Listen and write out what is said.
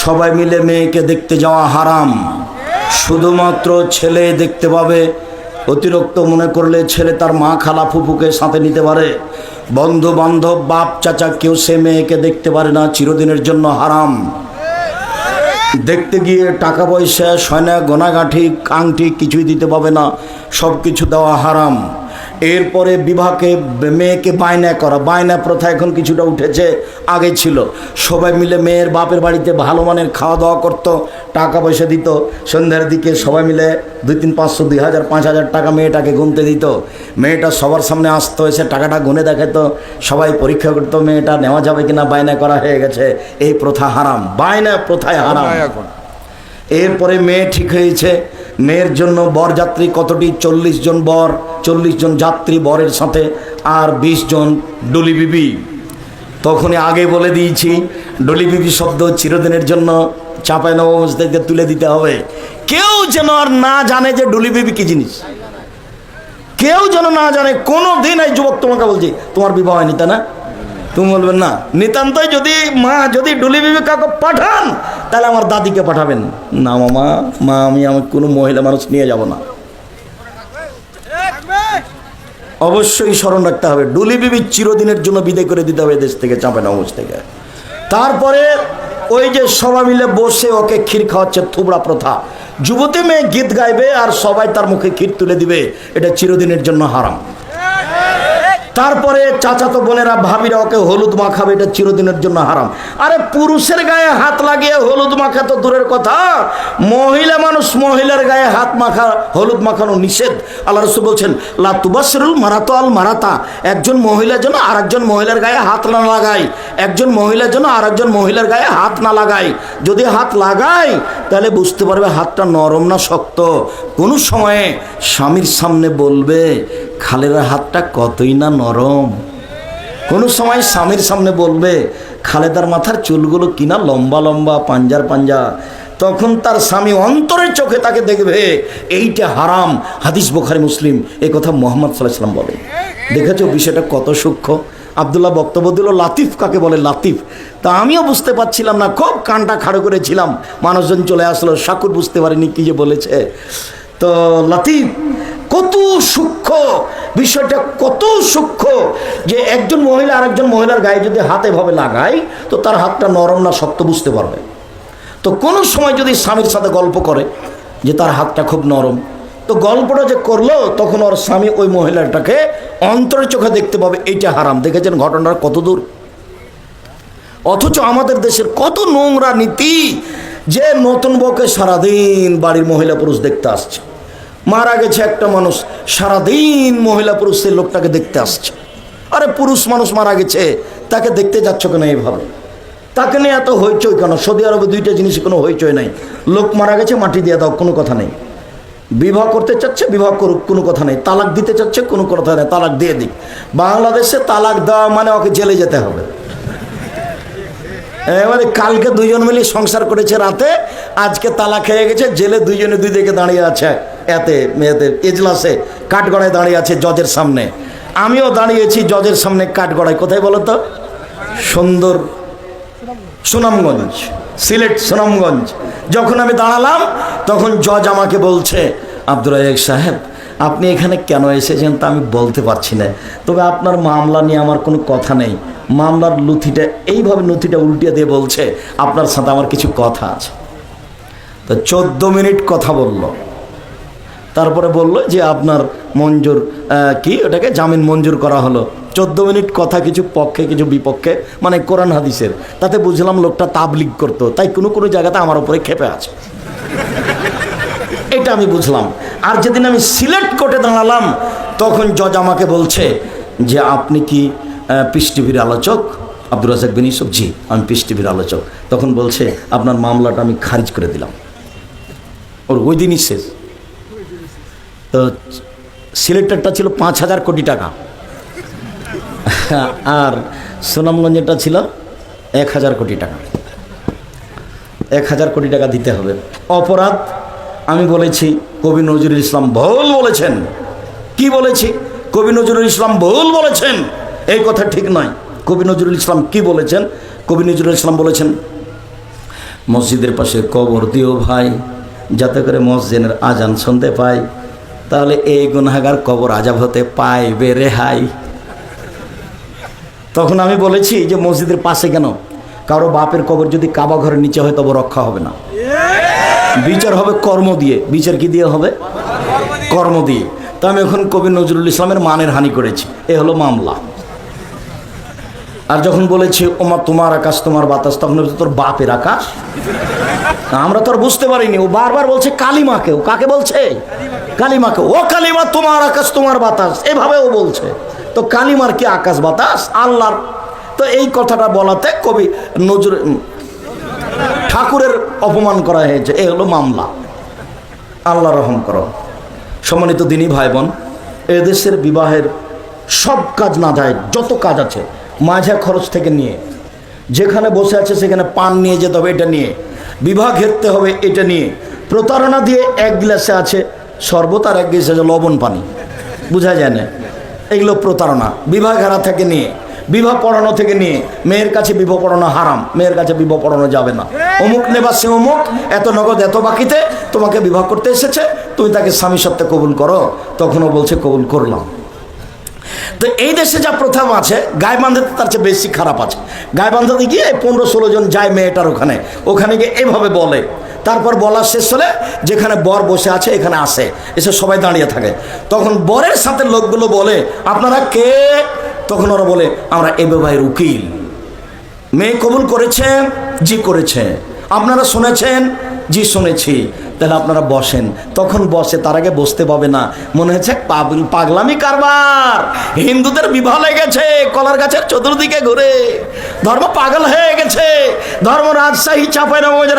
সবাই মিলে মেয়েকে দেখতে যাওয়া হারাম। শুধুমাত্র ছেলে দেখতে পাবে। অতিরিক্ত মনে করলে ছেলে তার মা খালা ফুফুকে সাথে নিতে পারে। বন্ধু বান্ধব বাপ চাচা কেউ সে মেয়েকে দেখতে পারে না, চিরদিনের জন্য হারাম। দেখতে গিয়ে টাকা পয়সা সয়না গয়নাগাঁঠি আংটি কিছুই দিতে পাবে না, সব কিছু দেওয়া হারাম। এরপরে বিবাহকে মেয়েকে বায়না করা, বায়না প্রথা এখন কিছুটা উঠেছে, আগে ছিল সবাই মিলে মেয়ের বাপের বাড়িতে ভালো মানের খাওয়া দাওয়া করতো, টাকা পয়সা দিত। সন্ধ্যার দিকে সবাই মিলে 2-3, 500, 2000, 5000 টাকা মেয়েটাকে গুনতে দিত। মেয়েটা সবার সামনে আসতো, এসে টাকাটা গুনে দেখাতো, সবাই পরীক্ষা করতো মেয়েটা নেওয়া যাবে কিনা, বায়না করা হয়ে গেছে। এই প্রথা হারাম, বায়না প্রথায় হারাম। এরপরে মেয়ে ঠিক হয়েছে, মেয়ের জন্য বরযাত্রী কতটি? 40 জন বর, 40 জন যাত্রী বরের সাথে, আর 20 জন ডলি বিবি। তখনই আগে বলে দিয়েছি, ডলি বিবি শব্দ চিরদিনের জন্য চাঁপাইনবাবগঞ্জ তুলে দিতে হবে। কেউ যেন আর না জানে যে ডলি বিবি কি জিনিস, কেউ যেন না জানে। কোনো দিন এই যুবক তোমাকে বলছি তোমার বিবাহ হয়নি, তাই না? তুমি বলবেন না। নিতান্তই যদি মা যদি ডলি বিবি কাউকে পাঠান, তাহলে আমার দাদিকে পাঠাবেন না। মা আমি কোনো মহিলা মানুষ নিয়ে যাব না। অবশ্যই স্মরণ রাখতে হবে, ডলি বিবি চিরদিনের জন্য বিদায় করে দিতে হবে দেশ থেকে, চাঁপাইনবাবগঞ্জ থেকে। তারপরে ওই যে সবাই মিলে বসে ওকে ক্ষীর খাওয়াচ্ছে, থুবড়া প্রথা। যুবতী মেয়ে গীত গাইবে আর সবাই তার মুখে ক্ষীর তুলে দিবে, এটা চিরদিনের জন্য হারাম। তারপরে চাচাতো বোনেরা ভাবিরা ওকে হলুদ মাখাবে, এটা চিরদিনের জন্য হারাম। আরে পুরুষের গায়ে হাত লাগিয়ে হলুদ মাখা তো দূরের কথা, মহিলা মানুষ মহিলার গায়ে হাত মাখা, হলুদ মাখানো নিষেধ। আল্লাহ রাসূল বলছেন লা তুবাসসিরুল মারাতু আল মারাতা, একজন মহিলা যেন আরেকজন মহিলার গায়ে হাত না লাগায়, একজন মহিলা যেন আরেকজন মহিলার গায়ে হাত না লাগায়। যদি হাত লাগায় তাহলে বুঝতে পারবে হাতটা নরম না শক্ত। কোনো সময়ে স্বামীর সামনে বলবে খালের হাতটা কতই না নরম। কোনো সময় স্বামীর সামনে বলবে খালেদার মাথার চুলগুলো কিনা লম্বা লম্বা, পাঞ্জার পাঞ্জা। তখন তার স্বামী অন্তরের চোখে তাকে দেখবে, এইটা হারাম। হাদিস বুখারী মুসলিম, এই কথা মুহাম্মদ সাল্লাল্লাহু আলাইহি ওয়াসাল্লাম বলে। দেখেছো বিষয়টা কত সূক্ষ্ম। আব্দুল্লাহ বক্তব্য দিল লাতিফ কাকে বলে, লাতিফ। তা আমিও বুঝতে পারছিলাম না, খুব কানটা খাড়ো করেছিলাম। মানুষজন চলে আসলো, শাকুর বুঝতে পারিনি কি যে বলেছে। তো লাতিফ কত সূক্ষ্ম বিষয়টা, কত সূক্ষ্ম যে একজন মহিলা আরেকজন মহিলার গায়ে যদি হাত এভাবে লাগায় তো তার হাতটা নরম না শক্ত বুঝতে পারবে। তো কোনো সময় যদি স্বামীর সাথে গল্প করে যে তার হাতটা খুব নরম, তো গল্পটা যে করলো তখন ওর স্বামী ওই মহিলাটাকে অন্তরের চোখে দেখতে পাবে, এইটা হারাম। দেখেছেন ঘটনার কত দূর। অথচ আমাদের দেশের কত নোংরা নীতি, যে নতুন বউকে সারাদিন বাড়ির মহিলা পুরুষ দেখতে আসছে। মারা গেছে একটা মানুষ, সারাদিন মহিলা পুরুষ সেই লোকটাকে দেখতে আসছে। আরে পুরুষ মানুষ মারা গেছে, তাকে দেখতে যাচ্ছ কেন এইভাবে? তাকে নিয়ে এত হইচই কেন? সৌদি আরবে 2টা জিনিসই কোনো হইচই নাই। লোক মারা গেছে মাটি দিয়ে দাও, কোনো কথা নেই। বিবাহ করতে চাচ্ছে বিবাহ করুক, কোনো কথা নেই। তালাক দিতে চাচ্ছে, কোনো কথা নেই, তালাক দিয়ে দিক। বাংলাদেশে তালাক দেওয়া মানে ওকে জেলে যেতে হবে। এবারে কালকে 2 জন মিলে সংসার করেছে রাতে, আজকে তালাক হয়ে গেছে, জেলে 2 জনে 2 দিকে দাঁড়িয়ে আছে, এতে এজলাসে কাঠগড়ায় দাঁড়িয়ে আছে জজের সামনে। আমিও দাঁড়িয়েছি জজের সামনে কাঠগড়ায়। কোথায় বলো তো? সুন্দর সুনামগঞ্জ, সিলেট সুনামগঞ্জ। যখন আমি দাঁড়ালাম তখন জজ আমাকে বলছে, আব্দুর রাজ্জাক সাহেব আপনি এখানে কেন এসেছেন তা আমি বলতে পারছি না, তবে আপনার মামলা নিয়ে আমার কোনো কথা নেই। মামলার নথিটা এইভাবে নথিটা উল্টিয়ে দিয়ে বলছে আপনার সাথে আমার কিছু কথা আছে। তো 14 মিনিট কথা বলল। তারপরে বলল যে আপনার মঞ্জুর কি ওটাকে জামিন মঞ্জুর করা হলো। 14 মিনিট কথা, কিছু পক্ষে কিছু বিপক্ষে, মানে কোরআন হাদিসের। তাতে বুঝলাম লোকটা তাবলিগ করতো, তাই কোনো কোনো জায়গাতে আমার উপরে ক্ষেপে আছে, এটা আমি বুঝলাম। আর যেদিন আমি সিলেট কোর্টে দাঁড়ালাম তখন জজ আমাকে বলছে যে আপনি কি পিস টিভির আলোচক? আব্দুর রাজ্জাক বিন ইউসুফ, জি আমি পিস টিভির আলোচক। তখন বলছে আপনার মামলাটা আমি খারিজ করে দিলাম। ওর ওই দিনই শেষ। তো সিলেটেরটা ছিল 5,000 কোটি টাকা, আর সুনামগঞ্জেরটা ছিল 1,000 কোটি টাকা। 1,000 কোটি টাকা দিতে হবে। অপরাধ আমি বলেছি কবি নজরুল ইসলাম ভুল বলেছেন। কি বলেছি? কবি নজরুল ইসলাম ভুল বলেছেন, এই কথা ঠিক নয়। কবি নজরুল ইসলাম কি বলেছেন? কবি নজরুল ইসলাম বলেছেন মসজিদের পাশে কবর দিও ভাই, যাতে করে মসজিদের আজান শুনতে পাই, তাহলে এই গুনাহগার কবর আজাব হতে পাইবে রেহাই। তখন আমি বলেছি যে মসজিদের পাশে কেন? কারো বাপের কবর যদি কাবা ঘরের নিচে হয় তবে রক্ষা হবে না, বিচার হবে কর্ম দিয়ে। বিচার কি দিয়ে হবে? কর্ম দিয়ে। তো আমি এখন কবি নজরুল ইসলামের মানের হানি করেছি, এ হলো মামলা। আর যখন বলেছি ওমা তোমার আকাশ তোমার বাতাস, তখন তোর বাপের আকাশ। আমরা তো আর বুঝতে পারিনি। ও বারবার বলছে কালিমাকে। ও কাকে বলছে? কালিমাকে। ও কালিমা তোমার আকাশ তোমার বাতাস, এভাবে ও বলছে। তো কালিমার কি আকাশ বাতাস? আল্লাহর। তো এই কথাটা বলাতে কবি নজরুল ঠাকুরের অপমান করা হয়েছে, এ হলো মামলা। আল্লাহ রহম করো। সম্মানিত দিনী ভাই বোন, এদেশের বিবাহের সব কাজ না যায়, যত কাজ আছে মাঝে খরচ থেকে নিয়ে, যেখানে বসে আছে সেখানে পান নিয়ে যেতে হবে এটা নিয়ে, বিবাহ ঘেরতে হবে এটা নিয়ে, প্রতারণা দিয়ে এক গ্লাসে আছে শরবত আর এক গ্লাসে আছে লবণ পানি, বোঝা যায় না, এগুলো প্রতারণা। বিবাহ ঘেরা থেকে নিয়ে, বিবাহ পড়ানো থেকে নিয়ে, মেয়ের কাছে বিবাহ পড়ানো হারাম, মেয়ের কাছে বিবাহ পড়ানো যাবে না। অমুক নেবা সে অমুক, এত নগদ এত বাকিতে তোমাকে বিবাহ করতে এসেছে, তুমি তাকে স্বামী সত্ত্বে কবুল করো। তখনও বলছে কবুল করলাম। তো এই দেশে যা প্রথা আছে, গায়ে বাঁধাতে তার চেয়ে বেশি খারাপ আছে। গায়ে বাঁধাতে গিয়ে 15-16 জন যায় মেয়েটার ওখানে, ওখানে গিয়ে এভাবে বলে। তারপর বলা শেষ হলে যেখানে বর বসে আছে এখানে আসে, এসে সবাই দাঁড়িয়ে থাকে। তখন বরের সাথে লোকগুলো বলে আপনারা কে? তখন ওরা বলে আমরা এ বিবাহের উকিল। মেয়ে কবুল করেছে? জি করেছে। আপনারা শুনেছেন? জি শুনেছি। তাহলে আপনারা বসেন। তখন বসে, তার আগে বসতে পাবে না, মনে হচ্ছে পাগলামি কারবার। হিন্দুদের বিবাহ লেগেছে কলার গাছের চতুর্দিকে ঘুরে, ধর্ম পাগল হয়ে গেছে, ধর্ম রাজশাহী চাঁপাইনবাবগঞ্জের